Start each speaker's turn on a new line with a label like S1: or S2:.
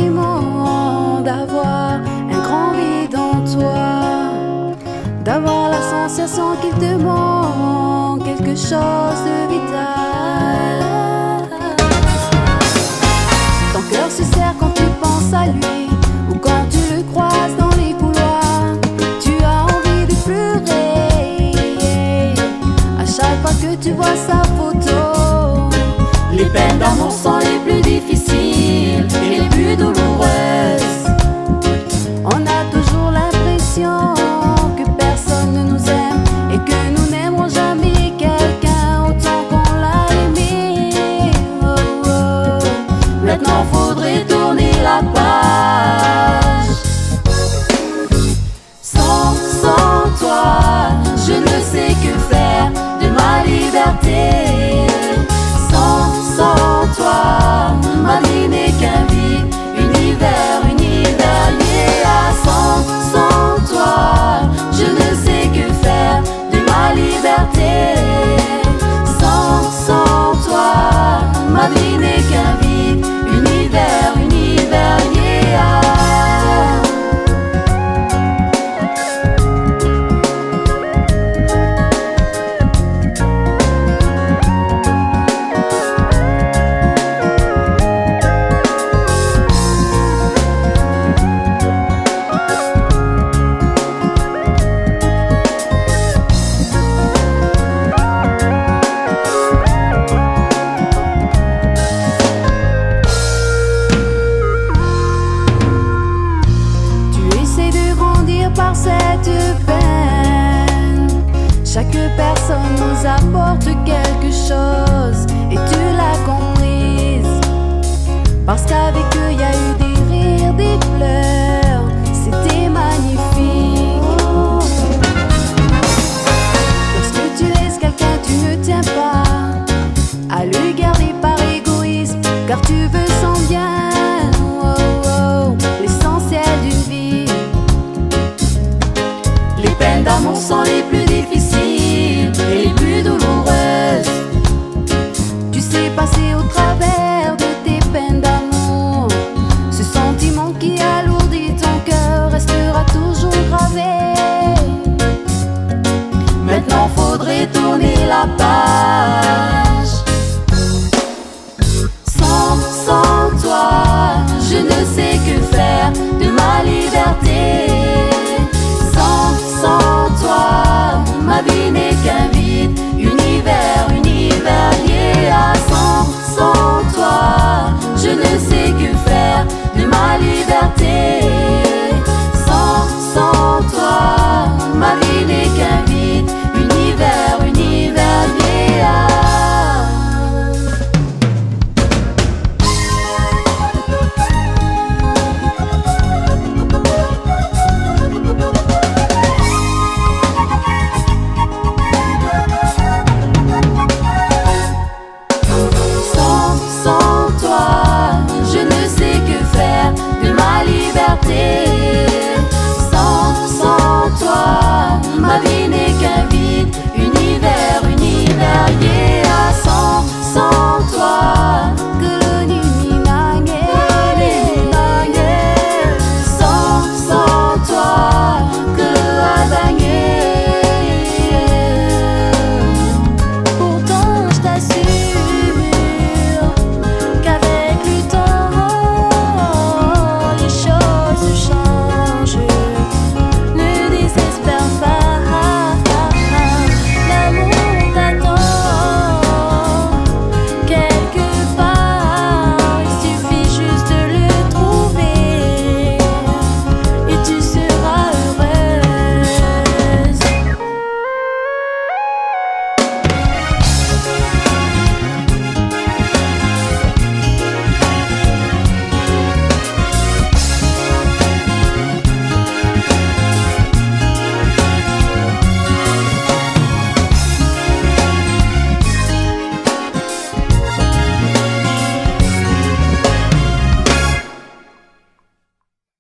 S1: sentiment d'avoir un grand vide en toi, d'avoir la sensation qu'il te manque quelque chose de vital. Ton cœur se serre quand tu penses à lui, ou quand tu le croises dans les couloirs. Tu as envie de pleurer à chaque fois que tu vois sa photo.
S2: Les peines d'amour sont les plus difficiles et les plus douloureuses.
S1: On a toujours l'impression que personne ne nous aime et que nous n'aimerons jamais quelqu'un autant qu'on l'a aimé. Oh, oh.
S2: Maintenant faudrait tourner la page. Sans toi, je ne sais que faire de ma liberté. Sans toi, ma vie n'est qu'un vide, univers lié à sans toi, je ne sais que faire de ma liberté. Sans toi, ma vie n'est qu'un vide, univers lié à.
S1: Par cette peine, chaque personne nous apporte quelque chose et tu l'as comprise, parce qu'avec eux y a eu